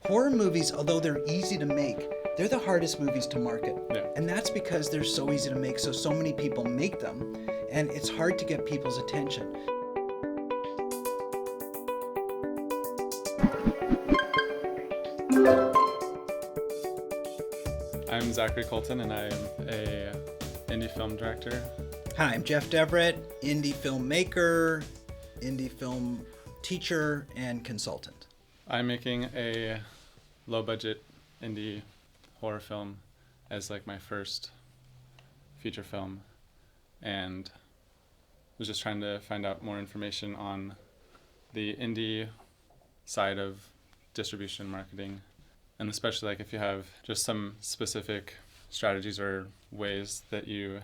Horror movies, although they're easy to make, they're the hardest movies to market. Yeah. And that's because they're so easy to make, so many people make them, and it's hard to get people's attention. I'm Zachary Colton, and I'm a indie film director. Hi, I'm Jeff Deverett, indie filmmaker, indie film teacher, and consultant. I'm making a low-budget indie horror film as like my first feature film, and was just trying to find out more information on the indie side of distribution and marketing, and especially like if you have just some specific strategies or ways that you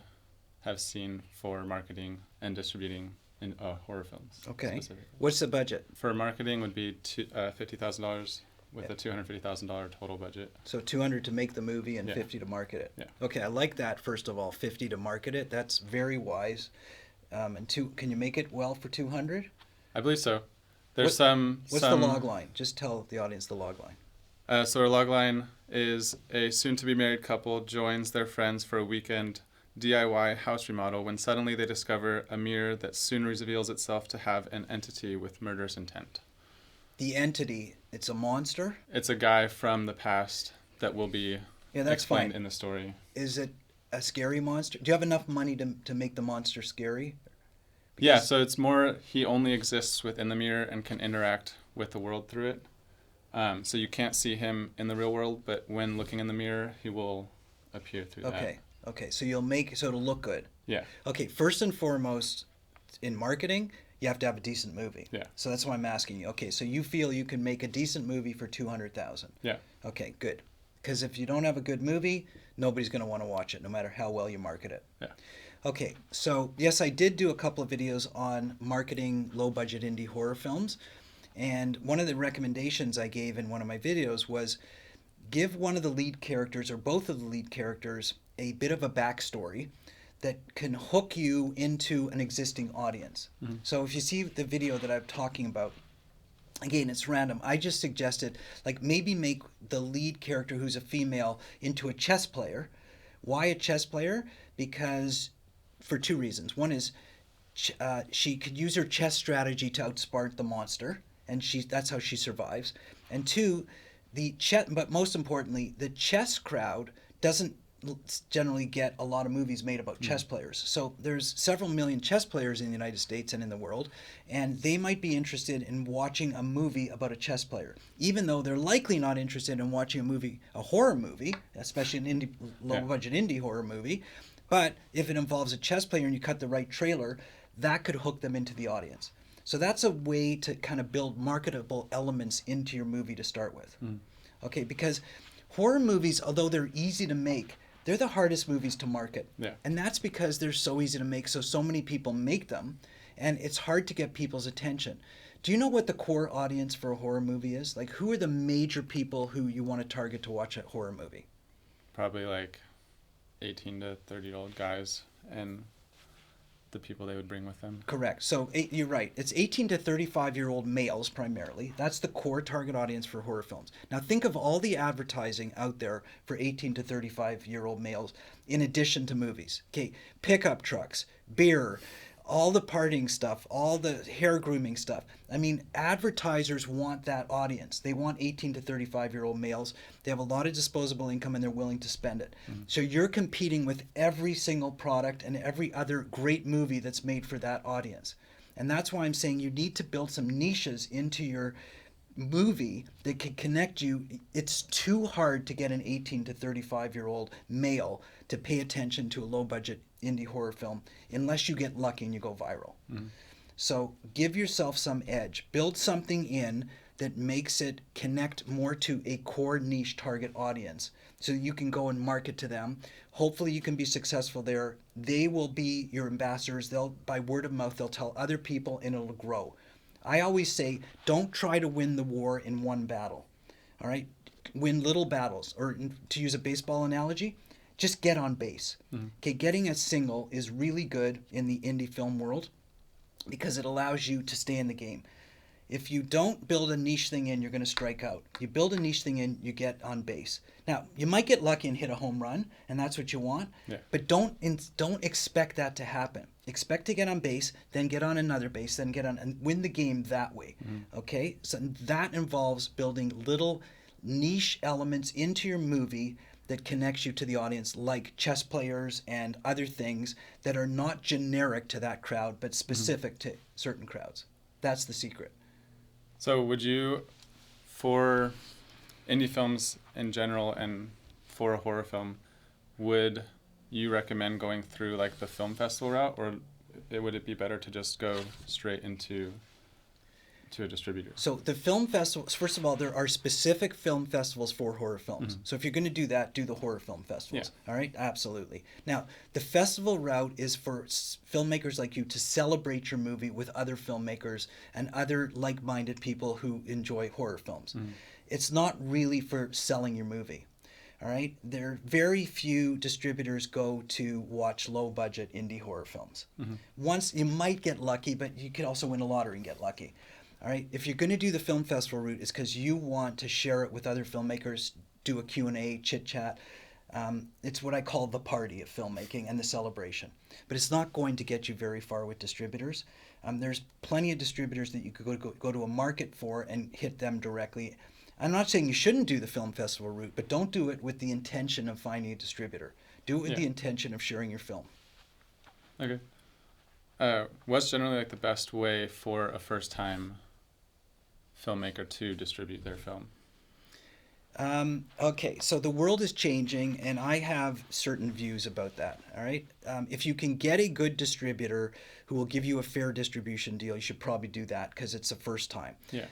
have seen for marketing and distributing in horror films. Okay. What's the budget? For marketing would be $50,000 with a $250,000 total budget. So $200 to make the movie and Yeah. $50 to market it. Yeah. Okay, I like that. First of all, $50 to market it. That's very wise. Can you make it well for $200? I believe so. What's There's the log line? Just tell the audience the log line. So our log line is a soon-to-be-married couple joins their friends for a weekend DIY house remodel when suddenly they discover a mirror that soon reveals itself to have an entity with murderous intent. The entity, it's a monster? It's a guy from the past that will be explained in the story. Is it a scary monster? Do you have enough money to make the monster scary? Yeah, so it's more he only exists within the mirror and can interact with the world through it. So you can't see him in the real world, but when looking in the mirror, he will appear through that. Okay, so it'll look good. Yeah. Okay, first and foremost, in marketing, you have to have a decent movie. Yeah. So that's why I'm asking you. Okay, so you feel you can make a decent movie for $200,000. Yeah. Okay, good. Because if you don't have a good movie, nobody's going to want to watch it, no matter how well you market it. Yeah. Okay, so yes, I did do a couple of videos on marketing low-budget indie horror films, and one of the recommendations I gave in one of my videos was give one of the lead characters or both of the lead characters a bit of a backstory that can hook you into an existing audience. Mm-hmm. So if you see the video that I'm talking about, again, it's random. I just suggested like maybe make the lead character who's a female into a chess player. Why a chess player? Because for two reasons. One is she could use her chess strategy to outsmart the monster, and that's how she survives. And two, but most importantly, the chess crowd doesn't generally get a lot of movies made about chess players. So there's several million chess players in the United States and in the world, and they might be interested in watching a movie about a chess player, even though they're likely not interested in watching a horror movie, especially an low-budget indie horror movie. But if it involves a chess player and you cut the right trailer, that could hook them into the audience. So that's a way to kind of build marketable elements into your movie to start with. Okay, because horror movies, although they're easy to make, they're the hardest movies to market. Yeah. And that's because they're so easy to make, so many people make them, and it's hard to get people's attention. Do you know what the core audience for a horror movie is? Like, who are the major people who you want to target to watch a horror movie? Probably like 18 to 30-year-old guys and the people they would bring with them. Correct. So you're right. It's 18 to 35-year-old males primarily. That's the core target audience for horror films. Now think of all the advertising out there for 18 to 35-year-old males in addition to movies. Okay, pickup trucks, beer, all the partying stuff, all the hair grooming stuff. I mean, advertisers want that audience. They want 18 to 35-year-old males. They have a lot of disposable income and they're willing to spend it. Mm-hmm. So you're competing with every single product and every other great movie that's made for that audience. And that's why I'm saying you need to build some niches into your movie that can connect you. It's too hard to get an 18 to 35-year-old male to pay attention to a low-budget indie horror film unless you get lucky and you go viral. Mm-hmm. So give yourself some edge. Build something in that makes it connect more to a core niche target audience so you can go and market to them. Hopefully you can be successful there. They will be your ambassadors. By word of mouth, they'll tell other people and it'll grow. I always say, don't try to win the war in one battle. All right? Win little battles. Or to use a baseball analogy, just get on base. Mm-hmm. Okay, getting a single is really good in the indie film world because it allows you to stay in the game. If you don't build a niche thing in, you're going to strike out. You build a niche thing in, you get on base. Now, you might get lucky and hit a home run, and that's what you want. Yeah. But don't expect that to happen. Expect to get on base, then get on another base, then get on and win the game that way. Okay? So that involves building little niche elements into your movie that connects you to the audience, like chess players and other things that are not generic to that crowd, but specific to certain crowds. That's the secret. So would you, for indie films in general and for a horror film, would you recommend going through like the film festival route, or would it be better to just go straight into a distributor? So the film festivals, first of all, there are specific film festivals for horror films. So if you're going to do that, do the horror film festivals. Yeah. All right? Absolutely. Now, the festival route is for filmmakers like you to celebrate your movie with other filmmakers and other like-minded people who enjoy horror films. It's not really for selling your movie. All right? There are very few distributors go to watch low-budget indie horror films. Once, you might get lucky, but you could also win a lottery and get lucky. All right, if you're going to do the film festival route, it's because you want to share it with other filmmakers, do a Q&A, chit-chat. It's what I call the party of filmmaking and the celebration. But it's not going to get you very far with distributors. There's plenty of distributors that you could go to a market for and hit them directly. I'm not saying you shouldn't do the film festival route, but don't do it with the intention of finding a distributor. Do it with the intention of sharing your film. Okay. What's generally like the best way for a first-time filmmaker to distribute their film? Okay, so the world is changing, and I have certain views about that. All right, if you can get a good distributor who will give you a fair distribution deal, you should probably do that because it's the first time. Yeah.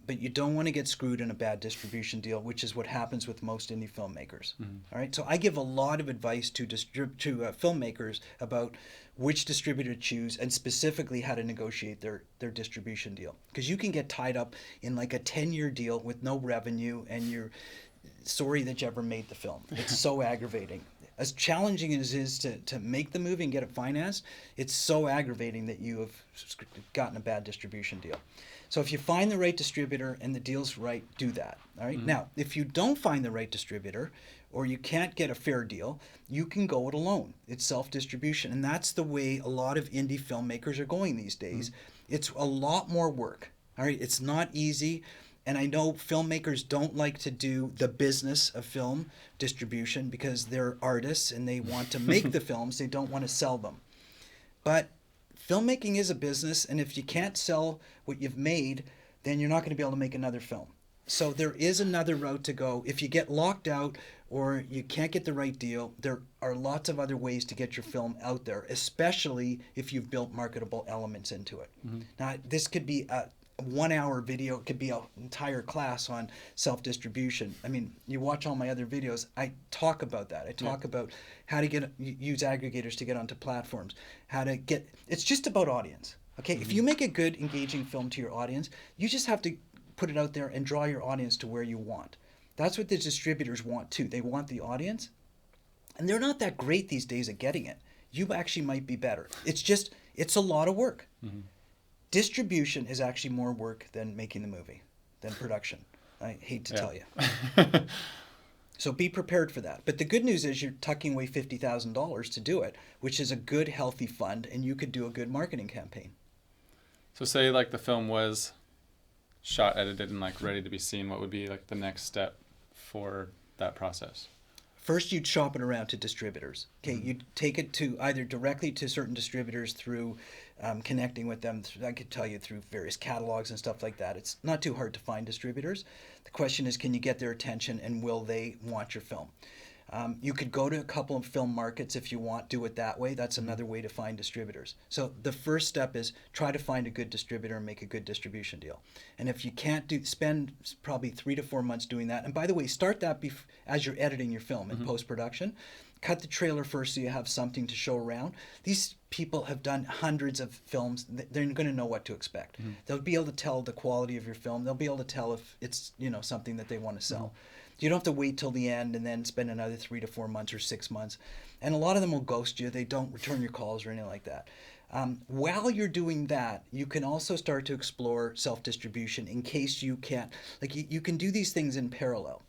But you don't want to get screwed in a bad distribution deal, which is what happens with most indie filmmakers. All right, so I give a lot of advice to filmmakers about which distributor to choose and specifically how to negotiate their distribution deal, because you can get tied up in like a 10-year deal with no revenue and you're sorry that you ever made the film. It's so aggravating. As challenging as it is to make the movie and get it financed, it's so aggravating that you have gotten a bad distribution deal. So if you find the right distributor and the deal's right, do that. All right. Now, if you don't find the right distributor or you can't get a fair deal, you can go it alone. It's self-distribution. And that's the way a lot of indie filmmakers are going these days. It's a lot more work. All right. It's not easy. And I know filmmakers don't like to do the business of film distribution because they're artists and they want to make the films. They don't want to sell them. But filmmaking is a business, and if you can't sell what you've made, then you're not going to be able to make another film. So there is another route to go. If you get locked out or you can't get the right deal, there are lots of other ways to get your film out there, especially if you've built marketable elements into it. Now, this could be a 1-hour video. It could be an entire class on self-distribution. I mean, you watch all my other videos, I talk about that. I talk about how to use aggregators to get onto platforms, it's just about audience. Okay, if you make a good, engaging film to your audience, you just have to put it out there and draw your audience to where you want. That's what the distributors want too. They want the audience, and they're not that great these days at getting it. You actually might be better. It's a lot of work. Distribution is actually more work than making the movie, than production. I hate to tell you. So be prepared for that. But the good news is you're tucking away $50,000 to do it, which is a good, healthy fund, and you could do a good marketing campaign. So say like the film was shot, edited, and like ready to be seen, what would be like the next step for that process? First, you'd shop it around to distributors. Okay, you'd take it to either directly to certain distributors through connecting with them. I could tell you through various catalogs and stuff like that. It's not too hard to find distributors. The question is, can you get their attention and will they want your film? You could go to a couple of film markets if you want, do it that way. That's another way to find distributors. So the first step is try to find a good distributor and make a good distribution deal. And if you can't spend probably 3 to 4 months doing that. And by the way, start that as you're editing your film in post-production. Cut the trailer first so you have something to show around. These people have done hundreds of films. They're going to know what to expect. They'll be able to tell the quality of your film. They'll be able to tell if it's something that they want to sell. You don't have to wait till the end and then spend another 3 to 4 months or 6 months. And a lot of them will ghost you. They don't return your calls or anything like that. While you're doing that, you can also start to explore self-distribution in case you can't. Like you can do these things in parallel.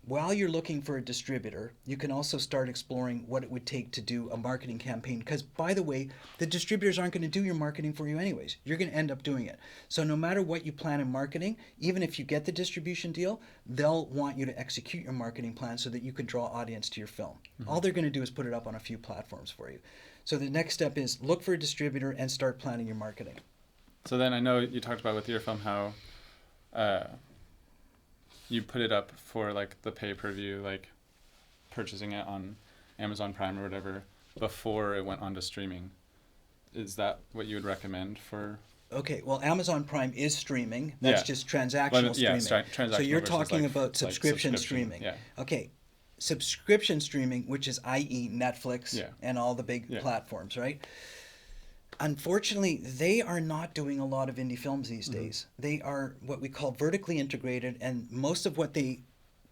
While you're looking for a distributor, you can also start exploring what it would take to do a marketing campaign. Because, by the way, the distributors aren't going to do your marketing for you anyways. You're going to end up doing it. So no matter what you plan in marketing, even if you get the distribution deal, they'll want you to execute your marketing plan so that you can draw audience to your film. Mm-hmm. All they're going to do is put it up on a few platforms for you. So the next step is look for a distributor and start planning your marketing. So then I know you talked about with your film how you put it up for like the pay-per-view, like purchasing it on Amazon Prime or whatever before it went on to streaming. Is that what you would recommend for? Okay, well, Amazon Prime is streaming. That's just transactional streaming. Transactional. So you're talking about subscription streaming. Yeah. Okay, subscription streaming, which is i.e. Netflix and all the big platforms, right? Unfortunately, they are not doing a lot of indie films these days. They are what we call vertically integrated, and most of what they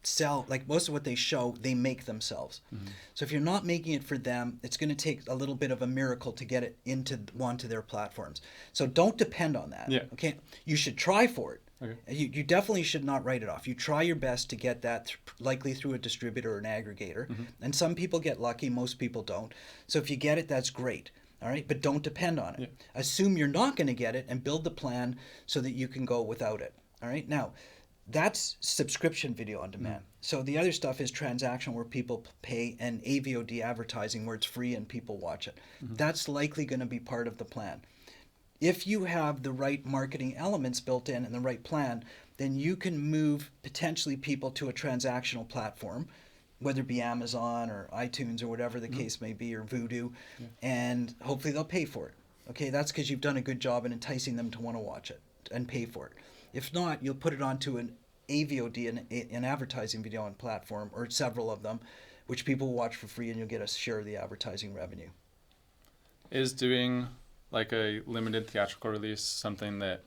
sell, like most of what they show, they make themselves. So if you're not making it for them, it's going to take a little bit of a miracle to get it onto their platforms. So don't depend on that. Okay, you should try for it. Okay. You definitely should not write it off. You try your best to get that likely through a distributor or an aggregator. And some people get lucky, most people don't. So if you get it, that's great. All right, but don't depend on it. Assume you're not going to get it and build the plan so that you can go without it. All right, now that's subscription video on demand. So the other stuff is transactional, where people pay, and AVOD advertising, where it's free and people watch it. That's likely going to be part of the plan. If you have the right marketing elements built in and the right plan, then you can move potentially people to a transactional platform, whether it be Amazon or iTunes or whatever the case may be, or Vudu, and hopefully they'll pay for it. Okay, that's because you've done a good job in enticing them to want to watch it and pay for it. If not, you'll put it onto an AVOD, an advertising video on platform, or several of them, which people will watch for free, and you'll get a share of the advertising revenue. Is doing like a limited theatrical release something that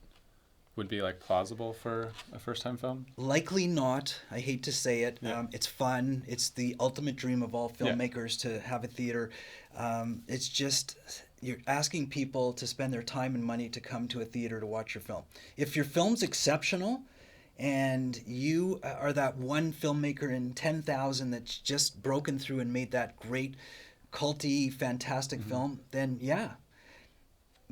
would be like plausible for a first-time film? Likely not. I hate to say it. It's fun. It's the ultimate dream of all filmmakers to have a theater. It's just you're asking people to spend their time and money to come to a theater to watch your film. If your film's exceptional and you are that one filmmaker in 10,000 that's just broken through and made that great, culty, fantastic film, then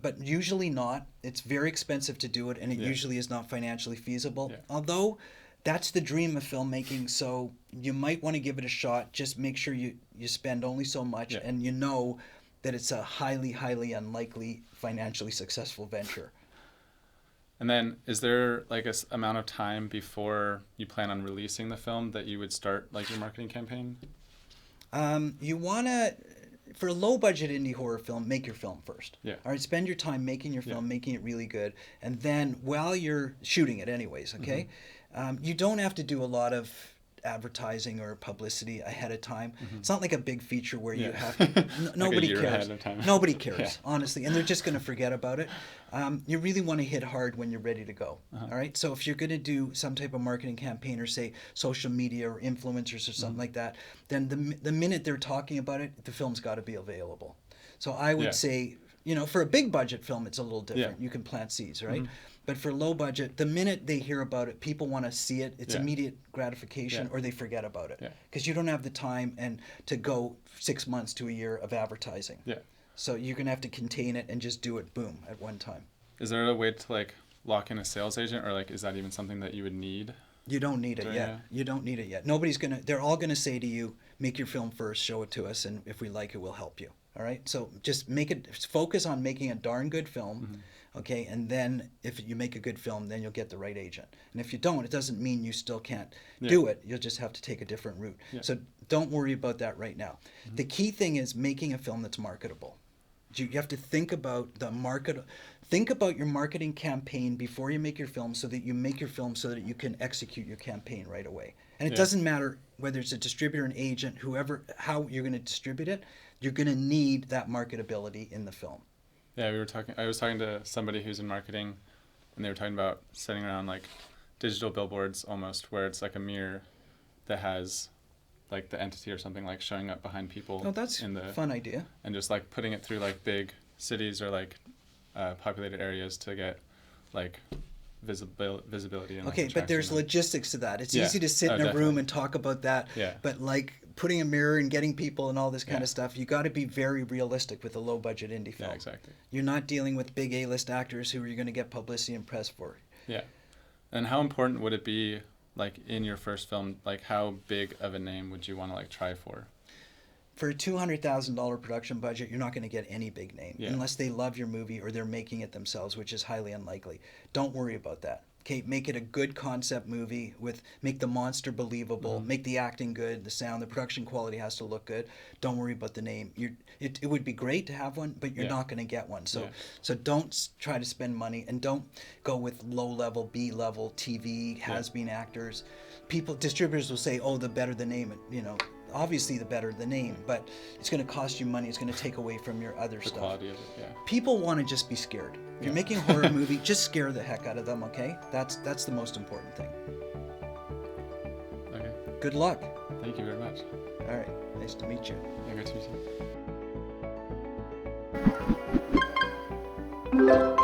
but usually not. It's very expensive to do it, and it usually is not financially feasible. Although that's the dream of filmmaking, so you might want to give it a shot. Just make sure you spend only so much, and you know that it's a highly, highly unlikely financially successful venture. And then is there like a amount of time before you plan on releasing the film that you would start like your marketing campaign? You want to... For a low-budget indie horror film, make your film first. All right, spend your time making your film, making it really good, and then while you're shooting it anyways, okay? You don't have to do a lot of advertising or publicity ahead of time. It's not like a big feature where you have to... Nobody like cares. Nobody cares, honestly, and they're just going to forget about it. You really want to hit hard when you're ready to go. All right, so if you're going to do some type of marketing campaign, or say social media or influencers or something like that, then the minute they're talking about it, the film's got to be available. So I would say, for a big budget film, it's a little different. You can plant seeds, right? But for low budget, the minute they hear about it, people want to see it. It's immediate gratification, or they forget about it, because you don't have the time and to go 6 months to a year of advertising. So you're gonna have to contain it and just do it, boom, at one time. Is there a way to like lock in a sales agent, or like is that even something that you would need? You don't need it yet. You don't need it yet. They're all gonna say to you, make your film first, show it to us, and if we like it, we'll help you. All right. So just focus on making a darn good film. Okay, and then if you make a good film, then you'll get the right agent. And if you don't, it doesn't mean you still can't do it. You'll just have to take a different route. So don't worry about that right now. The key thing is making a film that's marketable. You have to think about the market. Think about your marketing campaign before you make your film, so that you make your film so that you can execute your campaign right away. And it doesn't matter whether it's a distributor, an agent, whoever, how you're going to distribute it. You're going to need that marketability in the film. Yeah, I was talking to somebody who's in marketing, and they were talking about setting around like digital billboards almost, where it's like a mirror that has like the entity or something like showing up behind people. Oh, that's a fun idea. And just like putting it through like big cities or like populated areas to get like visibility and like, Okay, but there's attraction. logistics to that. It's Yeah. easy to sit in a Definitely. room and talk about that. Yeah. But like putting a mirror and getting people and all this kind Yeah. of stuff, you got to be very realistic with a low budget indie film. Yeah, exactly. You're not dealing with big A-list actors who you're going to get publicity and press for. Yeah. And how important would it be, like, in your first film, like, how big of a name would you want to, like, try for? For a $200,000 production budget, you're not going to get any big name unless they love your movie or they're making it themselves, which is highly unlikely. Don't worry about that. Okay, make it a good concept movie make the monster believable, make the acting good, the sound, the production quality has to look good. Don't worry about the name. It would be great to have one, but you're not going to get one. So don't try to spend money, and don't go with low level, B level TV has-been actors. Distributors will say, oh, the better the name, obviously the better the name, but it's going to cost you money. It's going to take away from your other stuff. The quality of it, yeah. People want to just be scared. If you're making a horror movie, just scare the heck out of them, okay? That's the most important thing. Okay. Good luck. Thank you very much. All right. Nice to meet you. Yeah, good to meet you.